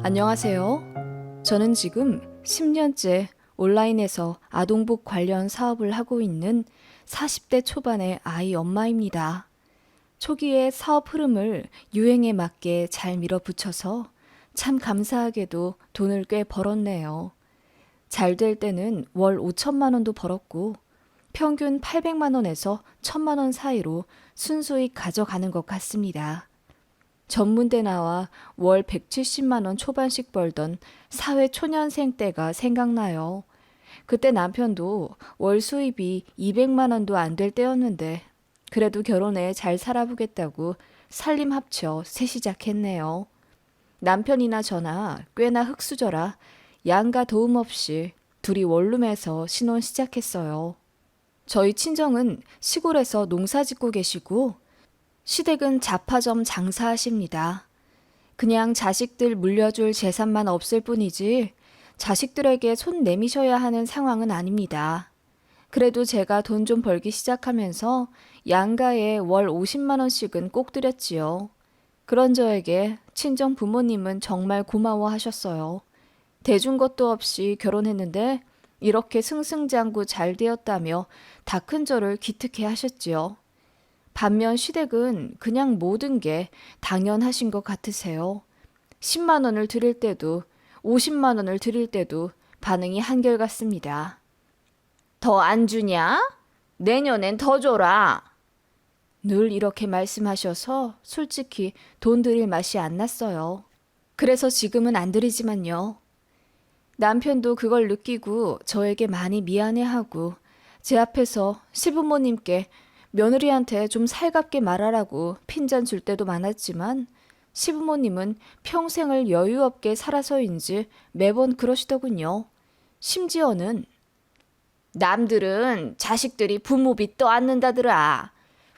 안녕하세요. 저는 지금 10년째 온라인에서 아동복 관련 사업을 하고 있는 40대 초반의 아이 엄마입니다. 초기에 사업 흐름을 유행에 맞게 잘 밀어붙여서 참 감사하게도 돈을 꽤 벌었네요. 잘 될 때는 월 5천만 원도 벌었고 평균 800만 원에서 1,000만 원 사이로 순수익 가져가는 것 같습니다. 전문대 나와 월 170만 원 초반씩 벌던 사회 초년생 때가 생각나요. 그때 남편도 월 수입이 200만 원도 안 될 때였는데 그래도 결혼해 잘 살아보겠다고 살림 합쳐 새 시작했네요. 남편이나 저나 꽤나 흙수저라 양가 도움 없이 둘이 원룸에서 신혼 시작했어요. 저희 친정은 시골에서 농사 짓고 계시고 시댁은 잡화점 장사하십니다. 그냥 자식들 물려줄 재산만 없을 뿐이지 자식들에게 손 내미셔야 하는 상황은 아닙니다. 그래도 제가 돈 좀 벌기 시작하면서 양가에 월 50만 원씩은 꼭 드렸지요. 그런 저에게 친정 부모님은 정말 고마워하셨어요. 대준 것도 없이 결혼했는데 이렇게 승승장구 잘 되었다며 다 큰 저를 기특해 하셨지요. 반면 시댁은 그냥 모든 게 당연하신 것 같으세요. 10만 원을 드릴 때도 50만 원을 드릴 때도 반응이 한결같습니다. 더 안 주냐? 내년엔 더 줘라. 늘 이렇게 말씀하셔서 솔직히 돈 드릴 맛이 안 났어요. 그래서 지금은 안 드리지만요. 남편도 그걸 느끼고 저에게 많이 미안해하고 제 앞에서 시부모님께 며느리한테 좀 살갑게 말하라고 핀잔 줄 때도 많았지만 시부모님은 평생을 여유 없게 살아서인지 매번 그러시더군요. 심지어는 남들은 자식들이 부모 빚 떠안는다더라.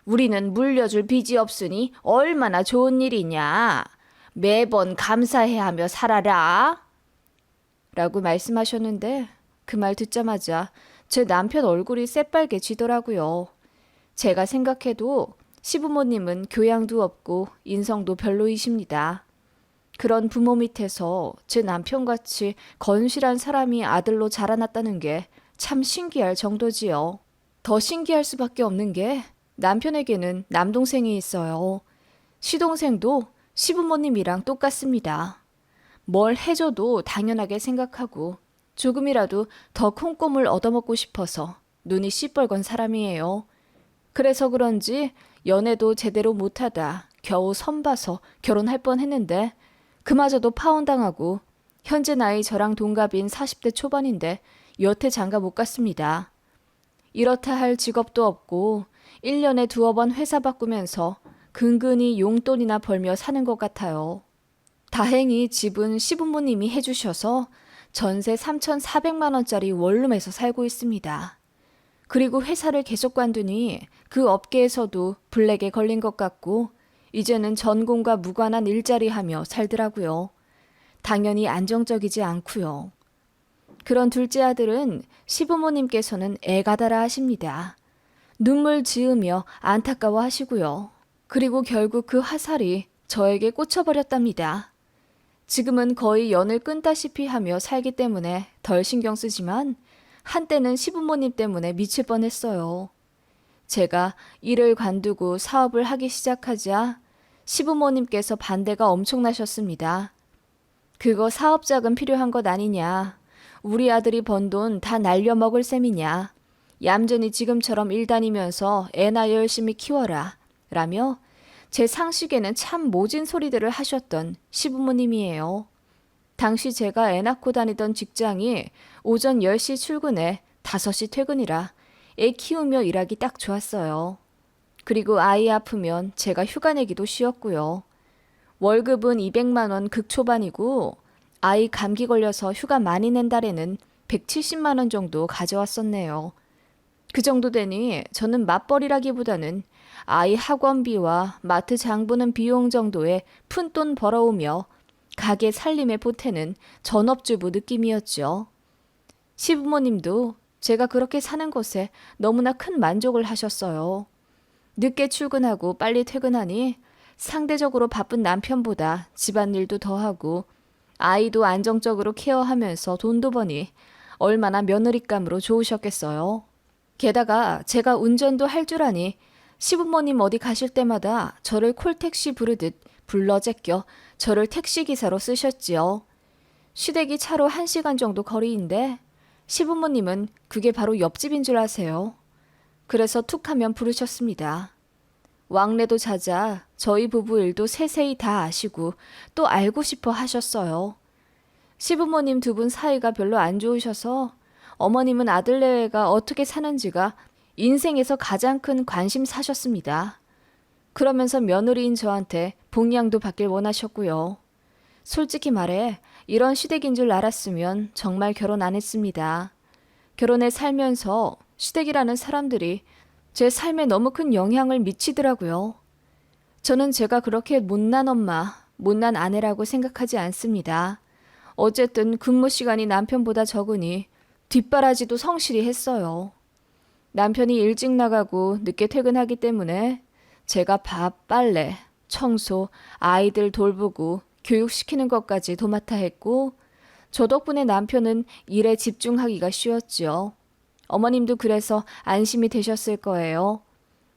우리는 물려줄 빚이 없으니 얼마나 좋은 일이냐. 매번 감사해 하며 살아라. 라고 말씀하셨는데 그 말 듣자마자 제 남편 얼굴이 새빨개지더라고요. 제가 생각해도 시부모님은 교양도 없고 인성도 별로이십니다. 그런 부모 밑에서 제 남편같이 건실한 사람이 아들로 자라났다는 게 참 신기할 정도지요. 더 신기할 수밖에 없는 게 남편에게는 남동생이 있어요. 시동생도 시부모님이랑 똑같습니다. 뭘 해줘도 당연하게 생각하고 조금이라도 더 콩고물 얻어먹고 싶어서 눈이 시뻘건 사람이에요. 그래서 그런지 연애도 제대로 못하다 겨우 선봐서 결혼할 뻔했는데 그마저도 파혼당하고 현재 나이 저랑 동갑인 40대 초반인데 여태 장가 못 갔습니다. 이렇다 할 직업도 없고 1년에 두어 번 회사 바꾸면서 근근히 용돈이나 벌며 사는 것 같아요. 다행히 집은 시부모님이 해주셔서 전세 3,400만 원짜리 원룸에서 살고 있습니다. 그리고 회사를 계속 관두니 그 업계에서도 블랙에 걸린 것 같고 이제는 전공과 무관한 일자리 하며 살더라고요. 당연히 안정적이지 않고요. 그런 둘째 아들은 시부모님께서는 애가다라 하십니다. 눈물 지으며 안타까워 하시고요. 그리고 결국 그 화살이 저에게 꽂혀버렸답니다. 지금은 거의 연을 끈다시피 하며 살기 때문에 덜 신경 쓰지만 한때는 시부모님 때문에 미칠 뻔했어요. 제가 일을 관두고 사업을 하기 시작하자 시부모님께서 반대가 엄청나셨습니다. 그거 사업 자금 필요한 것 아니냐. 우리 아들이 번 돈 다 날려먹을 셈이냐. 얌전히 지금처럼 일 다니면서 애나 열심히 키워라. 라며 제 상식에는 참 모진 소리들을 하셨던 시부모님이에요. 당시 제가 애 낳고 다니던 직장이 오전 10시 출근에 5시 퇴근이라 애 키우며 일하기 딱 좋았어요. 그리고 아이 아프면 제가 휴가 내기도 쉬웠고요. 월급은 200만 원 극초반이고 아이 감기 걸려서 휴가 많이 낸 달에는 170만 원 정도 가져왔었네요. 그 정도 되니 저는 맞벌이라기보다는 아이 학원비와 마트 장 보는 비용 정도의 푼돈 벌어오며 가게 살림에 보태는 전업주부 느낌이었죠. 시부모님도 제가 그렇게 사는 것에 너무나 큰 만족을 하셨어요. 늦게 출근하고 빨리 퇴근하니 상대적으로 바쁜 남편보다 집안일도 더 하고 아이도 안정적으로 케어하면서 돈도 버니 얼마나 며느리감으로 좋으셨겠어요. 게다가 제가 운전도 할 줄 아니 시부모님 어디 가실 때마다 저를 콜택시 부르듯 불러 제껴 저를 택시기사로 쓰셨지요. 시댁이 차로 1시간 정도 거리인데 시부모님은 그게 바로 옆집인 줄 아세요. 그래서 툭 하면 부르셨습니다. 왕래도 잦아 저희 부부 일도 세세히 다 아시고 또 알고 싶어 하셨어요. 시부모님 두 분 사이가 별로 안 좋으셔서 어머님은 아들내외가 어떻게 사는지가 인생에서 가장 큰 관심사셨습니다. 그러면서 며느리인 저한테 복양도 받길 원하셨고요. 솔직히 말해 이런 시댁인 줄 알았으면 정말 결혼 안 했습니다. 결혼해 살면서 시댁이라는 사람들이 제 삶에 너무 큰 영향을 미치더라고요. 저는 제가 그렇게 못난 엄마, 못난 아내라고 생각하지 않습니다. 어쨌든 근무 시간이 남편보다 적으니 뒷바라지도 성실히 했어요. 남편이 일찍 나가고 늦게 퇴근하기 때문에 제가 밥, 빨래, 청소, 아이들 돌보고 교육시키는 것까지 도맡아 했고 저 덕분에 남편은 일에 집중하기가 쉬웠죠. 어머님도 그래서 안심이 되셨을 거예요.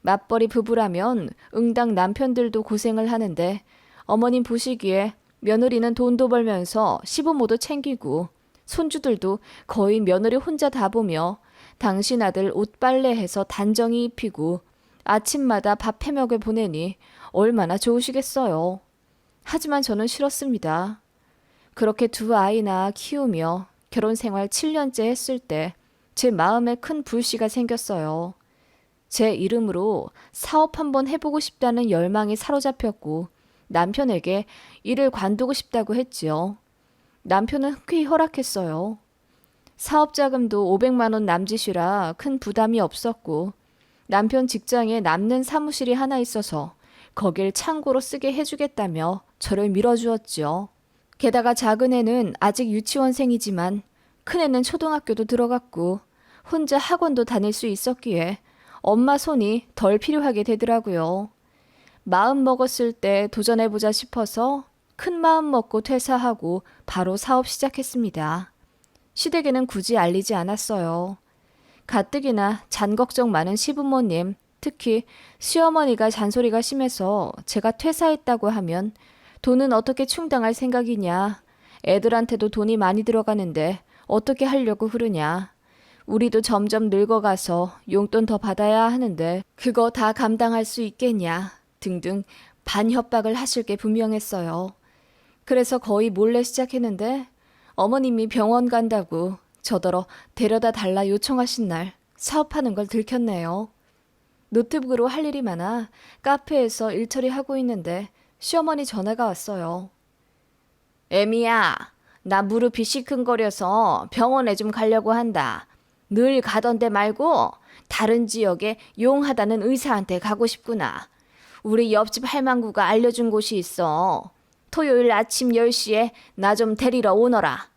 맞벌이 부부라면 응당 남편들도 고생을 하는데 어머님 보시기에 며느리는 돈도 벌면서 시부모도 챙기고 손주들도 거의 며느리 혼자 다 보며 당신 아들 옷 빨래해서 단정히 입히고 아침마다 밥 해먹여 보내니 얼마나 좋으시겠어요. 하지만 저는 싫었습니다. 그렇게 두 아이나 키우며 결혼 생활 7년째 했을 때 제 마음에 큰 불씨가 생겼어요. 제 이름으로 사업 한번 해보고 싶다는 열망이 사로잡혔고 남편에게 일을 관두고 싶다고 했지요. 남편은 흔쾌히 허락했어요. 사업 자금도 500만 원 남짓이라 큰 부담이 없었고 남편 직장에 남는 사무실이 하나 있어서 거길 창고로 쓰게 해주겠다며 저를 밀어주었지요. 게다가 작은 애는 아직 유치원생이지만 큰 애는 초등학교도 들어갔고 혼자 학원도 다닐 수 있었기에 엄마 손이 덜 필요하게 되더라고요. 마음 먹었을 때 도전해보자 싶어서 큰 마음 먹고 퇴사하고 바로 사업 시작했습니다. 시댁에는 굳이 알리지 않았어요. 가뜩이나 잔 걱정 많은 시부모님, 특히 시어머니가 잔소리가 심해서 제가 퇴사했다고 하면 돈은 어떻게 충당할 생각이냐, 애들한테도 돈이 많이 들어가는데 어떻게 하려고 그러냐, 우리도 점점 늙어가서 용돈 더 받아야 하는데 그거 다 감당할 수 있겠냐 등등 반협박을 하실 게 분명했어요. 그래서 거의 몰래 시작했는데 어머님이 병원 간다고 저더러 데려다 달라 요청하신 날 사업하는 걸 들켰네요. 노트북으로 할 일이 많아 카페에서 일 처리하고 있는데 시어머니 전화가 왔어요. 애미야, 나 무릎이 시큰거려서 병원에 좀 가려고 한다. 늘 가던 데 말고 다른 지역에 용하다는 의사한테 가고 싶구나. 우리 옆집 할망구가 알려준 곳이 있어. 토요일 아침 10시에 나 좀 데리러 오너라.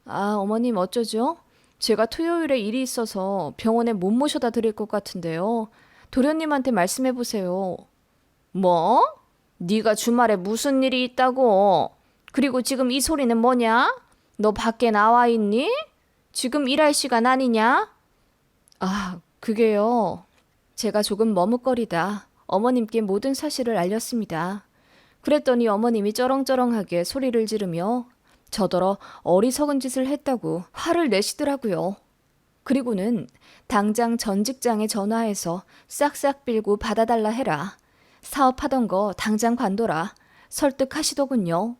아, 어머님 어쩌죠? 제가 토요일에 일이 있어서 병원에 못 모셔다 드릴 것 같은데요. 도련님한테 말씀해 보세요. 뭐? 네가 주말에 무슨 일이 있다고? 그리고 지금 이 소리는 뭐냐? 너 밖에 나와 있니? 지금 일할 시간 아니냐? 아, 그게요. 제가 조금 머뭇거리다 어머님께 모든 사실을 알렸습니다. 그랬더니 어머님이 쩌렁쩌렁하게 소리를 지르며 저더러 어리석은 짓을 했다고 화를 내시더라고요. 그리고는 당장 전 직장에 전화해서 싹싹 빌고 받아달라 해라. 사업하던 거 당장 관둬라. 설득하시더군요.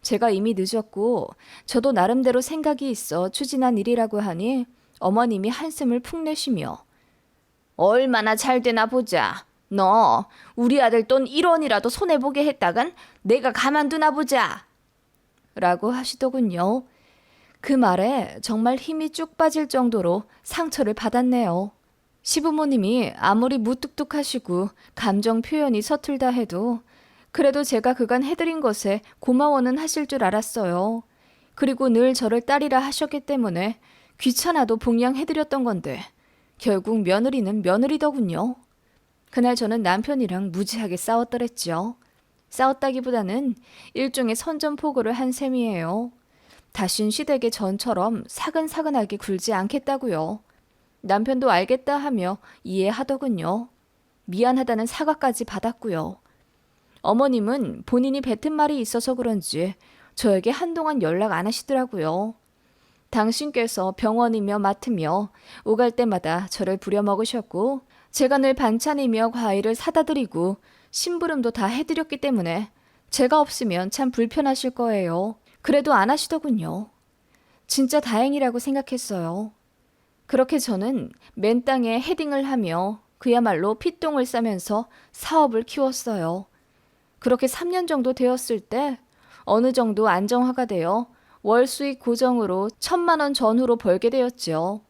제가 이미 늦었고 저도 나름대로 생각이 있어 추진한 일이라고 하니 어머님이 한숨을 푹 내쉬며 얼마나 잘 되나 보자. 너 우리 아들 돈 1원이라도 손해보게 했다간 내가 가만두나 보자. 라고 하시더군요. 그 말에 정말 힘이 쭉 빠질 정도로 상처를 받았네요. 시부모님이 아무리 무뚝뚝하시고 감정 표현이 서툴다 해도 그래도 제가 그간 해드린 것에 고마워는 하실 줄 알았어요. 그리고 늘 저를 딸이라 하셨기 때문에 귀찮아도 봉양해드렸던 건데 결국 며느리는 며느리더군요. 그날 저는 남편이랑 무지하게 싸웠더랬죠. 싸웠다기보다는 일종의 선전포고를 한 셈이에요. 다신 시댁의 전처럼 사근사근하게 굴지 않겠다고요. 남편도 알겠다 하며 이해하더군요. 미안하다는 사과까지 받았고요. 어머님은 본인이 뱉은 말이 있어서 그런지 저에게 한동안 연락 안 하시더라고요. 당신께서 병원이며 맡으며 오갈 때마다 저를 부려먹으셨고 제가 늘 반찬이며 과일을 사다 드리고 심부름도 다 해드렸기 때문에 제가 없으면 참 불편하실 거예요. 그래도 안 하시더군요. 진짜 다행이라고 생각했어요. 그렇게 저는 맨 땅에 헤딩을 하며 그야말로 핏똥을 싸면서 사업을 키웠어요. 그렇게 3년 정도 되었을 때 어느 정도 안정화가 되어 월 수익 고정으로 1,000만 원 전후로 벌게 되었죠.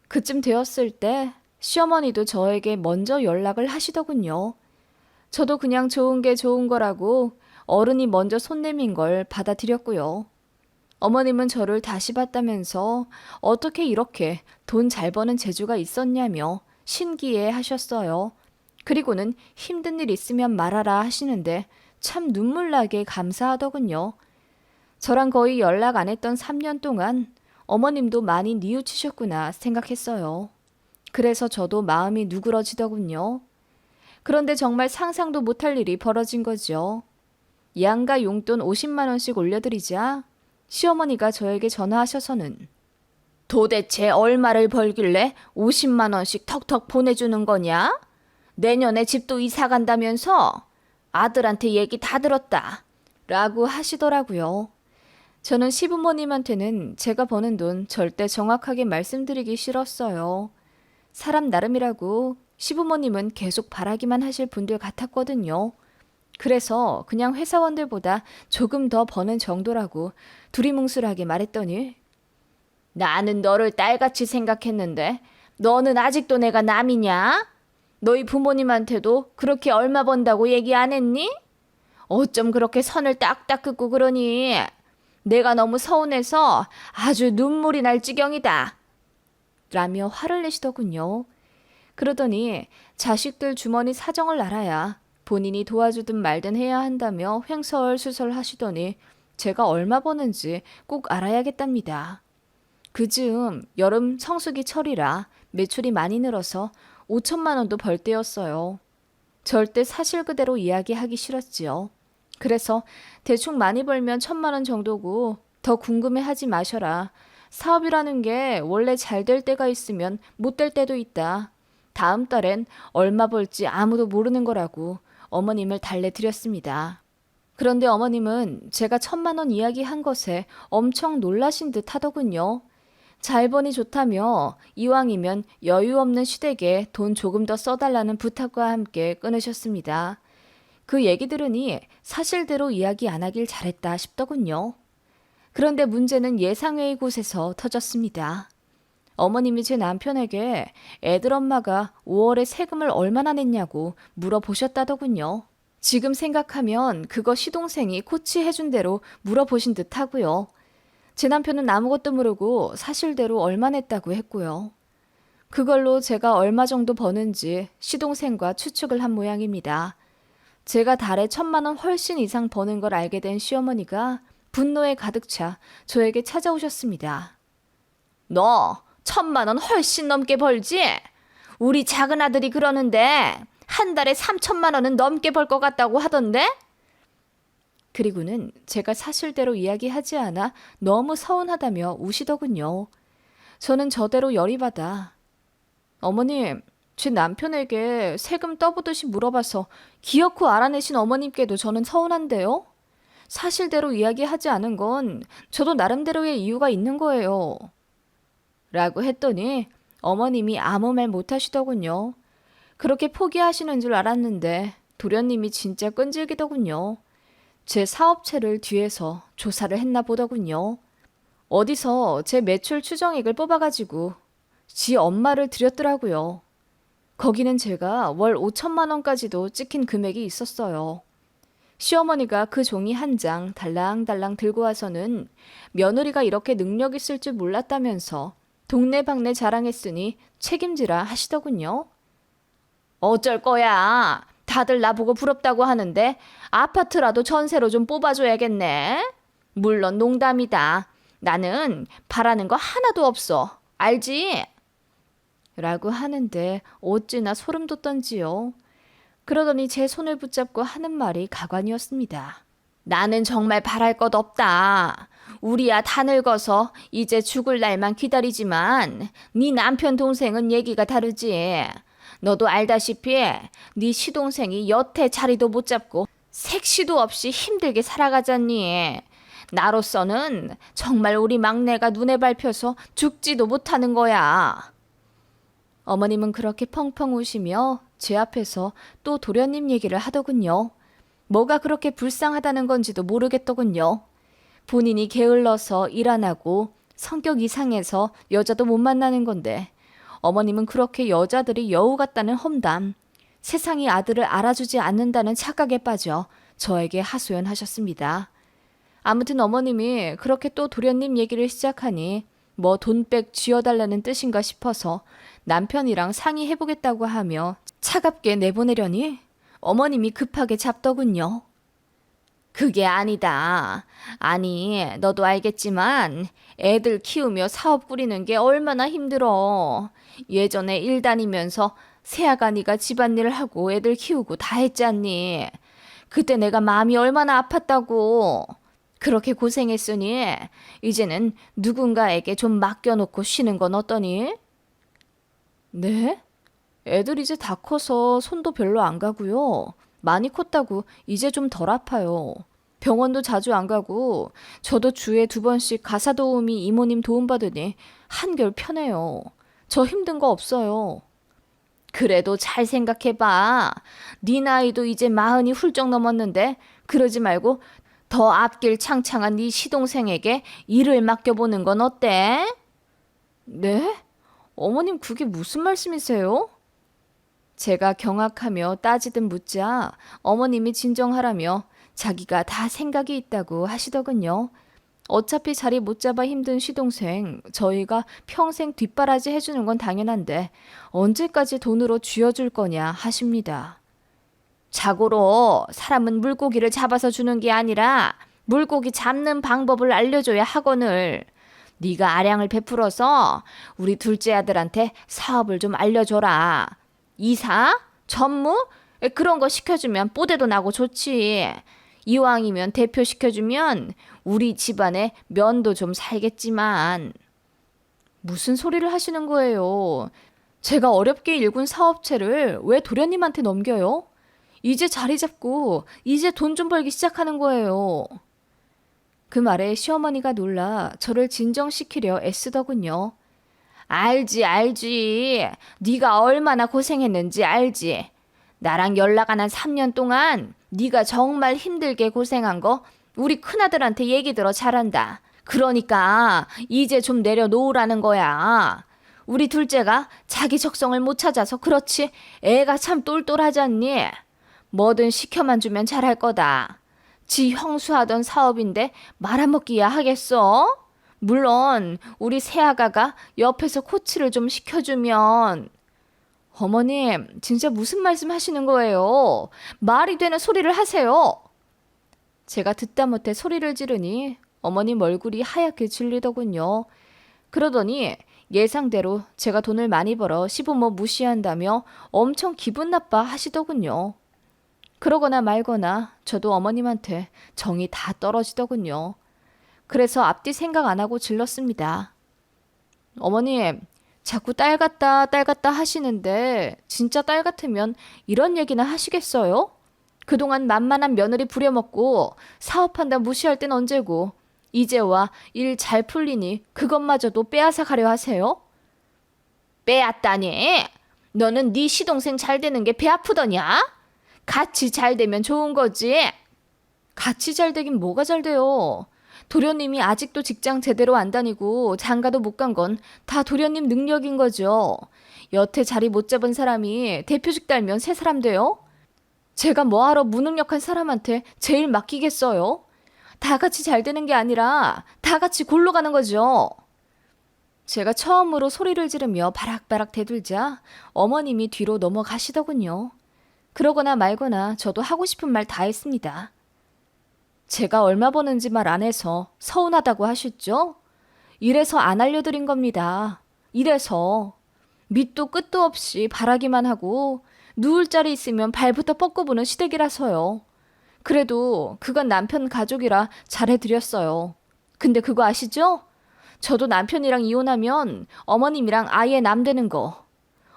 그쯤 되었을 때 시어머니도 저에게 먼저 연락을 하시더군요. 저도 그냥 좋은 게 좋은 거라고 어른이 먼저 손 내민 걸 받아들였고요. 어머님은 저를 다시 봤다면서 어떻게 이렇게 돈 잘 버는 재주가 있었냐며 신기해 하셨어요. 그리고는 힘든 일 있으면 말하라 하시는데 참 눈물나게 감사하더군요. 저랑 거의 연락 안 했던 3년 동안 어머님도 많이 뉘우치셨구나 생각했어요. 그래서 저도 마음이 누그러지더군요. 그런데 정말 상상도 못할 일이 벌어진 거죠. 양가 용돈 50만 원씩 올려드리자 시어머니가 저에게 전화하셔서는 도대체 얼마를 벌길래 50만 원씩 턱턱 보내주는 거냐? 내년에 집도 이사 간다면서? 아들한테 얘기 다 들었다. 라고 하시더라고요. 저는 시부모님한테는 제가 버는 돈 절대 정확하게 말씀드리기 싫었어요. 사람 나름이라고 시부모님은 계속 바라기만 하실 분들 같았거든요. 그래서 그냥 회사원들보다 조금 더 버는 정도라고 두리뭉술하게 말했더니 나는 너를 딸같이 생각했는데 너는 아직도 내가 남이냐? 너희 부모님한테도 그렇게 얼마 번다고 얘기 안 했니? 어쩜 그렇게 선을 딱딱 긋고 그러니? 내가 너무 서운해서 아주 눈물이 날 지경이다. 라며 화를 내시더군요. 그러더니 자식들 주머니 사정을 알아야 본인이 도와주든 말든 해야 한다며 횡설수설 하시더니 제가 얼마 버는지 꼭 알아야겠답니다. 그즈음 여름 성수기 철이라 매출이 많이 늘어서 5천만 원도 벌 때였어요. 절대 사실 그대로 이야기하기 싫었지요. 그래서 대충 많이 벌면 1,000만 원 정도고 더 궁금해하지 마셔라. 사업이라는 게 원래 잘 될 때가 있으면 못 될 때도 있다. 다음 달엔 얼마 벌지 아무도 모르는 거라고 어머님을 달래드렸습니다. 그런데 어머님은 제가 1,000만 원 이야기한 것에 엄청 놀라신 듯 하더군요. 잘 버니 좋다며 이왕이면 여유 없는 시댁에 돈 조금 더 써달라는 부탁과 함께 끊으셨습니다. 그 얘기 들으니 사실대로 이야기 안 하길 잘했다 싶더군요. 그런데 문제는 예상외의 곳에서 터졌습니다. 어머님이 제 남편에게 애들 엄마가 5월에 세금을 얼마나 냈냐고 물어보셨다더군요. 지금 생각하면 그거 시동생이 코치해준 대로 물어보신 듯 하고요. 제 남편은 아무것도 모르고 사실대로 얼마 냈다고 했고요. 그걸로 제가 얼마 정도 버는지 시동생과 추측을 한 모양입니다. 제가 달에 1,000만 원 훨씬 이상 버는 걸 알게 된 시어머니가 분노에 가득 차 저에게 찾아오셨습니다. 너 1,000만 원 훨씬 넘게 벌지? 우리 작은 아들이 그러는데 한 달에 3천만 원은 넘게 벌 것 같다고 하던데? 그리고는 제가 사실대로 이야기하지 않아 너무 서운하다며 우시더군요. 저는 저대로 열이 받아 어머님, 제 남편에게 세금 떠보듯이 물어봐서 기어코 알아내신 어머님께도 저는 서운한데요. 사실대로 이야기하지 않은 건 저도 나름대로의 이유가 있는 거예요. 라고 했더니 어머님이 아무 말 못하시더군요. 그렇게 포기하시는 줄 알았는데 도련님이 진짜 끈질기더군요. 제 사업체를 뒤에서 조사를 했나 보더군요. 어디서 제 매출 추정액을 뽑아가지고 지 엄마를 드렸더라고요. 거기는 제가 월 5천만 원까지도 찍힌 금액이 있었어요. 시어머니가 그 종이 한 장 달랑달랑 들고 와서는 며느리가 이렇게 능력 있을 줄 몰랐다면서 동네방네 자랑했으니 책임지라 하시더군요. 어쩔 거야. 다들 나보고 부럽다고 하는데 아파트라도 전세로 좀 뽑아줘야겠네. 물론 농담이다. 나는 바라는 거 하나도 없어. 알지? 라고 하는데 어찌나 소름 돋던지요. 그러더니 제 손을 붙잡고 하는 말이 가관이었습니다. 나는 정말 바랄 것 없다. 우리야 다 늙어서 이제 죽을 날만 기다리지만 네 남편 동생은 얘기가 다르지. 너도 알다시피 네 시동생이 여태 자리도 못 잡고 색시도 없이 힘들게 살아가잖니. 나로서는 정말 우리 막내가 눈에 밟혀서 죽지도 못하는 거야. 어머님은 그렇게 펑펑 우시며 제 앞에서 또 도련님 얘기를 하더군요. 뭐가 그렇게 불쌍하다는 건지도 모르겠더군요. 본인이 게을러서 일 안 하고 성격 이상해서 여자도 못 만나는 건데 어머님은 그렇게 여자들이 여우 같다는 험담, 세상이 아들을 알아주지 않는다는 착각에 빠져 저에게 하소연하셨습니다. 아무튼 어머님이 그렇게 또 도련님 얘기를 시작하니 뭐 돈백 쥐어달라는 뜻인가 싶어서 남편이랑 상의해보겠다고 하며 차갑게 내보내려니 어머님이 급하게 잡더군요. 그게 아니다. 아니, 너도 알겠지만 애들 키우며 사업 꾸리는 게 얼마나 힘들어. 예전에 일 다니면서 새아가니가 집안일을 하고 애들 키우고 다 했잖니. 그때 내가 마음이 얼마나 아팠다고. 그렇게 고생했으니 이제는 누군가에게 좀 맡겨놓고 쉬는 건 어떠니? 네? 애들 이제 다 커서 손도 별로 안 가고요. 많이 컸다고 이제 좀 덜 아파요. 병원도 자주 안 가고 저도 주에 2번씩 가사 도우미 이모님 도움받으니 한결 편해요. 저 힘든 거 없어요. 그래도 잘 생각해봐. 네 나이도 이제 40이 훌쩍 넘었는데 그러지 말고 더 앞길 창창한 네 시동생에게 일을 맡겨보는 건 어때? 네? 어머님 그게 무슨 말씀이세요? 제가 경악하며 따지듯 묻자 어머님이 진정하라며 자기가 다 생각이 있다고 하시더군요. 어차피 자리 못 잡아 힘든 시동생 저희가 평생 뒷바라지 해주는 건 당연한데 언제까지 돈으로 쥐어줄 거냐 하십니다. 자고로 사람은 물고기를 잡아서 주는 게 아니라 물고기 잡는 방법을 알려줘야 하거늘. 네가 아량을 베풀어서 우리 둘째 아들한테 사업을 좀 알려줘라. 이사? 전무? 그런 거 시켜주면 뽀대도 나고 좋지. 이왕이면 대표 시켜주면 우리 집안에 면도 좀 살겠지만. 무슨 소리를 하시는 거예요? 제가 어렵게 일군 사업체를 왜 도련님한테 넘겨요? 이제 자리 잡고 이제 돈 좀 벌기 시작하는 거예요. 그 말에 시어머니가 놀라 저를 진정시키려 애쓰더군요. 알지. 네가 얼마나 고생했는지 알지. 나랑 연락 안 한 3년 동안 네가 정말 힘들게 고생한 거 우리 큰아들한테 얘기 들어 잘한다. 그러니까 이제 좀 내려놓으라는 거야. 우리 둘째가 자기 적성을 못 찾아서 그렇지 애가 참 똘똘하잖니. 뭐든 시켜만 주면 잘할 거다. 지 형수하던 사업인데 말아먹기야 하겠어? 물론 우리 새아가가 옆에서 코치를 좀 시켜주면. 어머님 진짜 무슨 말씀 하시는 거예요? 말이 되는 소리를 하세요. 제가 듣다 못해 소리를 지르니 어머님 얼굴이 하얗게 질리더군요. 그러더니 예상대로 제가 돈을 많이 벌어 시부모 무시한다며 엄청 기분 나빠 하시더군요. 그러거나 말거나 저도 어머님한테 정이 다 떨어지더군요. 그래서 앞뒤 생각 안 하고 질렀습니다. 어머님, 자꾸 딸 같다 하시는데 진짜 딸 같으면 이런 얘기나 하시겠어요? 그동안 만만한 며느리 부려먹고 사업한다 무시할 땐 언제고 이제와 일 잘 풀리니 그것마저도 빼앗아 가려 하세요? 빼앗다니? 너는 네 시동생 잘 되는 게 배 아프더냐? 같이 잘 되면 좋은 거지. 같이 잘 되긴 뭐가 잘 돼요. 도련님이 아직도 직장 제대로 안 다니고 장가도 못 간 건 다 도련님 능력인 거죠. 여태 자리 못 잡은 사람이 대표직 달면 새 사람 돼요? 제가 뭐하러 무능력한 사람한테 제일 맡기겠어요? 다 같이 잘 되는 게 아니라 다 같이 골로 가는 거죠. 제가 처음으로 소리를 지르며 바락바락 대들자 어머님이 뒤로 넘어가시더군요. 그러거나 말거나 저도 하고 싶은 말 다 했습니다. 제가 얼마 버는지 말 안 해서 서운하다고 하셨죠? 이래서 안 알려드린 겁니다. 이래서 밑도 끝도 없이 바라기만 하고 누울 자리 있으면 발부터 뻗고 보는 시댁이라서요. 그래도 그건 남편 가족이라 잘해드렸어요. 근데 그거 아시죠? 저도 남편이랑 이혼하면 어머님이랑 아예 남되는 거.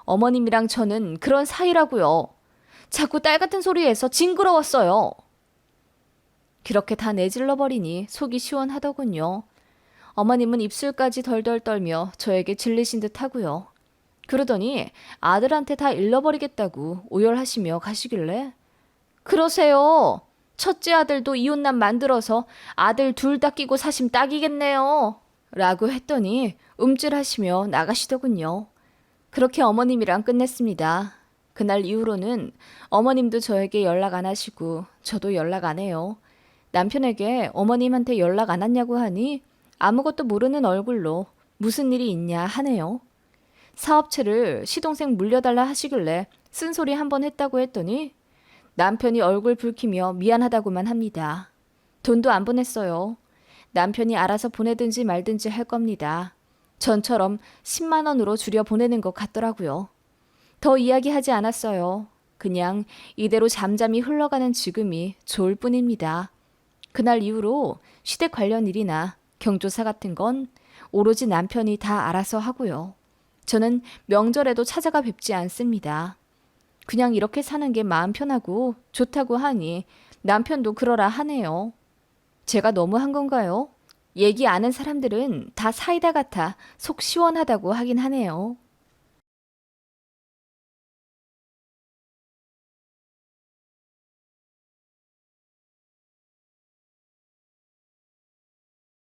어머님이랑 저는 그런 사이라고요. 자꾸 딸 같은 소리해서 징그러웠어요. 그렇게 다 내질러 버리니 속이 시원하더군요. 어머님은 입술까지 덜덜 떨며 저에게 질리신 듯 하고요. 그러더니 아들한테 다 잃어버리겠다고 오열하시며 가시길래 그러세요. 첫째 아들도 이혼남 만들어서 아들 둘 다 끼고 사심 딱이겠네요. 라고 했더니 움찔하시며 나가시더군요. 그렇게 어머님이랑 끝냈습니다. 그날 이후로는 어머님도 저에게 연락 안 하시고 저도 연락 안 해요. 남편에게 어머님한테 연락 안 왔냐고 하니 아무것도 모르는 얼굴로 무슨 일이 있냐 하네요. 사업체를 시동생 물려달라 하시길래 쓴소리 한번 했다고 했더니 남편이 얼굴 붉히며 미안하다고만 합니다. 돈도 안 보냈어요. 남편이 알아서 보내든지 말든지 할 겁니다. 전처럼 10만 원으로 줄여 보내는 것 같더라고요. 더 이야기하지 않았어요. 그냥 이대로 잠잠히 흘러가는 지금이 좋을 뿐입니다. 그날 이후로 시댁 관련 일이나 경조사 같은 건 오로지 남편이 다 알아서 하고요. 저는 명절에도 찾아가 뵙지 않습니다. 그냥 이렇게 사는 게 마음 편하고 좋다고 하니 남편도 그러라 하네요. 제가 너무 한 건가요? 얘기 아는 사람들은 다 사이다 같아 속 시원하다고 하긴 하네요.